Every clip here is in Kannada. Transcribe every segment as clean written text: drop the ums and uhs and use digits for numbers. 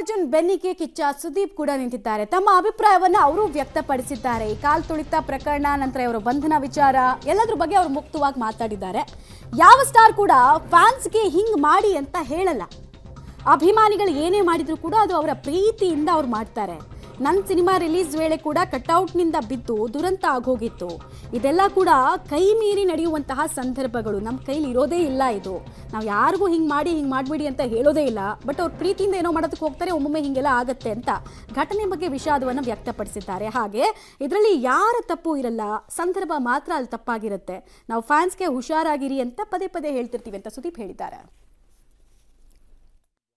ಅರ್ಜುನ್ ಬೆನ್ನಿಗೆ ಕಿಚ್ಚ ಸುದೀಪ್ ಕೂಡ ನಿಂತಿದ್ದಾರೆ. ತಮ್ಮ ಅಭಿಪ್ರಾಯವನ್ನು ಅವರು ವ್ಯಕ್ತಪಡಿಸಿದ್ದಾರೆ. ಕಾಲ್ ತುಳಿತ ಪ್ರಕರಣ ನಂತರ ಅವರ ಬಂಧನ ವಿಚಾರ ಎಲ್ಲದರ ಬಗ್ಗೆ ಅವರು ಮುಕ್ತವಾಗಿ ಮಾತಾಡಿದ್ದಾರೆ. ಯಾವ ಸ್ಟಾರ್ ಕೂಡ ಫ್ಯಾನ್ಸ್ಗೆ ಹಿಂಗ್ ಮಾಡಿ ಅಂತ ಹೇಳಲ್ಲ. ಅಭಿಮಾನಿಗಳು ಏನೇ ಮಾಡಿದ್ರು ಕೂಡ ಅದು ಅವರ ಪ್ರೀತಿಯಿಂದ ಅವ್ರು ಮಾಡ್ತಾರೆ. ನನ್ನ ಸಿನಿಮಾ ರಿಲೀಸ್ ವೇಳೆ ಕೂಡ ಕಟ್ಔಟ್ನಿಂದ ಬಿದ್ದು ದುರಂತ ಆಗೋಗಿತ್ತು. ಇದೆಲ್ಲ ಕೂಡ ಕೈ ಮೀರಿ ನಡೆಯುವಂತಹ ಸಂದರ್ಭಗಳು. ನಮ್ಮ ಕೈಲಿ ಇರೋದೇ ಇಲ್ಲ. ಇದು ನಾವು ಯಾರಿಗೂ ಹಿಂಗೆ ಮಾಡಿಬಿಡಿ ಅಂತ ಹೇಳೋದೇ ಇಲ್ಲ. ಬಟ್ ಅವ್ರು ಪ್ರೀತಿಯಿಂದ ಏನೋ ಮಾಡೋದಕ್ಕೆ ಹೋಗ್ತಾರೆ, ಒಮ್ಮೊಮ್ಮೆ ಹಿಂಗೆಲ್ಲ ಆಗುತ್ತೆ ಅಂತ ಘಟನೆ ಬಗ್ಗೆ ವಿಷಾದವನ್ನು ವ್ಯಕ್ತಪಡಿಸಿದ್ದಾರೆ. ಹಾಗೆ ಇದರಲ್ಲಿ ಯಾರ ತಪ್ಪು ಇರಲ್ಲ, ಸಂದರ್ಭ ಮಾತ್ರ ಅಲ್ಲಿ ತಪ್ಪಾಗಿರುತ್ತೆ. ನಾವು ಫ್ಯಾನ್ಸ್ಗೆ ಹುಷಾರಾಗಿರಿ ಅಂತ ಪದೇ ಪದೇ ಹೇಳ್ತಿರ್ತೀವಿ ಅಂತ ಸುದೀಪ್ ಹೇಳಿದ್ದಾರೆ.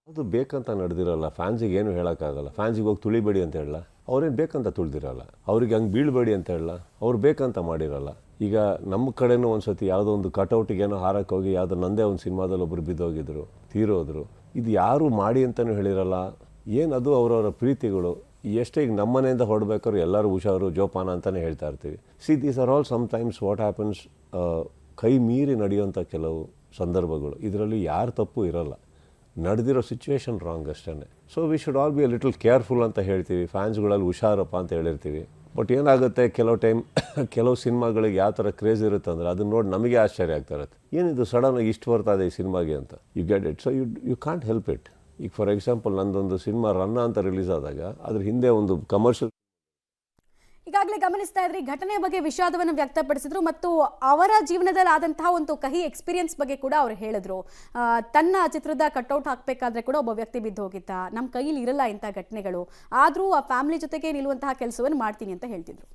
ಅದು ಬೇಕಂತ ನಡೆದಿರಲ್ಲ. ಫ್ಯಾನ್ಸಿಗೆ ಏನು ಹೇಳೋಕ್ಕಾಗಲ್ಲ. ಫ್ಯಾನ್ಸಿಗೆ ಹೋಗಿ ತುಳಿಬೇಡಿ ಅಂತ ಹೇಳಲ್ಲ, ಅವ್ರೇನು ಬೇಕಂತ ತುಳಿದಿರಲ್ಲ. ಅವ್ರಿಗೆ ಹಂಗೆ ಬೀಳ್ಬೇಡಿ ಅಂತ ಹೇಳಲ್ಲ, ಅವ್ರು ಬೇಕಂತ ಮಾಡಿರಲ್ಲ. ಈಗ ನಮ್ಮ ಕಡೆನೂ ಒಂದು ಸತಿ ಯಾವುದೋ ಒಂದು ಕಟೌಟಿಗೆ ಏನೋ ಹಾರಕ್ಕೆ ಹೋಗಿ ಯಾವುದೋ ನಂದೇ ಒಂದು ಸಿನಿಮಾದಲ್ಲಿ ಒಬ್ಬರು ಬಿದ್ದೋಗಿದ್ರು, ತೀರೋದ್ರು. ಇದು ಯಾರು ಮಾಡಿ ಅಂತಲೂ ಹೇಳಿರಲ್ಲ. ಏನದು ಅವರವರ ಪ್ರೀತಿಗಳು. ಎಷ್ಟೇ ಈಗ ನಮ್ಮ ಮನೆಯಿಂದ ಹೊರಡ್ಬೇಕಾದ್ರು ಎಲ್ಲರೂ ಹುಷಾರು ಜೋಪಾನ ಅಂತಲೇ ಹೇಳ್ತಾ ಇರ್ತೀವಿ. See these are all sometimes what happens. ಕೈ ಮೀರಿ ನಡೆಯುವಂಥ ಕೆಲವು ಸಂದರ್ಭಗಳು. ಇದರಲ್ಲಿ ಯಾರ ತಪ್ಪು ಇರಲ್ಲ. ನಡೆದಿರೋ ಸಿಚುವೇಶನ್ ರಾಂಗ್ ಅಷ್ಟೇ. So we should all be a little careful ಅಂತ ಹೇಳ್ತೀವಿ. ಫ್ಯಾನ್ಸ್ಗಳಲ್ಲಿ ಹುಷಾರಪ್ಪ ಅಂತ ಹೇಳಿರ್ತೀವಿ. ಬಟ್ ಏನಾಗುತ್ತೆ, ಕೆಲವು ಟೈಮ್ ಕೆಲವು ಸಿನಿಮಾಗಳಿಗೆ ಯಾವ ಥರ ಕ್ರೇಜ್ ಇರುತ್ತೆ ಅಂದರೆ ಅದನ್ನ ನೋಡಿ ನಮಗೆ ಆಶ್ಚರ್ಯ ಆಗ್ತಾ ಇರುತ್ತೆ. ಏನಿದು ಸಡನ್ನಾಗಿ ಇಷ್ಟು ಬರ್ತಾ ಇದೆ ಈ ಸಿನಿಮಾಗೆ ಅಂತ. You get it. So you can't help it. ಈಗ ಫಾರ್ ಎಕ್ಸಾಂಪಲ್ ನಂದೊಂದು ಸಿನಿಮಾ ರನ್ನ ಅಂತ ರಿಲೀಸ್ ಆದಾಗ ಅದ್ರ ಹಿಂದೆ ಒಂದು ಕಮರ್ಷಿಯಲ್ ಈಗಾಗಲೇ ಗಮನಿಸ್ತಾ ಇದ್ರಿ, ಘಟನೆಯ ಬಗ್ಗೆ ವಿಷಾದವನ್ನು ವ್ಯಕ್ತಪಡಿಸಿದ್ರು ಮತ್ತು ಅವರ ಜೀವನದಲ್ಲಿ ಆದಂತಹ ಒಂದು ಕಹಿ ಎಕ್ಸ್ಪೀರಿಯನ್ಸ್ ಬಗ್ಗೆ ಕೂಡ ಅವ್ರು ಹೇಳಿದ್ರು. ತನ್ನ ಚಿತ್ರದ ಕಟ್ಔಟ್ ಹಾಕಬೇಕಾದ್ರೆ ಕೂಡ ಒಬ್ಬ ವ್ಯಕ್ತಿ ಬಿದ್ದು ಹೋಗಿದ್ದ. ನಮ್ಮ ಕೈಯಲ್ಲಿ ಇರಲ್ಲ ಇಂಥ ಘಟನೆಗಳು, ಆದರೂ ಆ ಫ್ಯಾಮಿಲಿ ಜೊತೆಗೆ ನಿಲ್ಲುವಂತಹ ಕೆಲಸವನ್ನು ಮಾಡ್ತೀನಿ ಅಂತ ಹೇಳ್ತಿದ್ರು.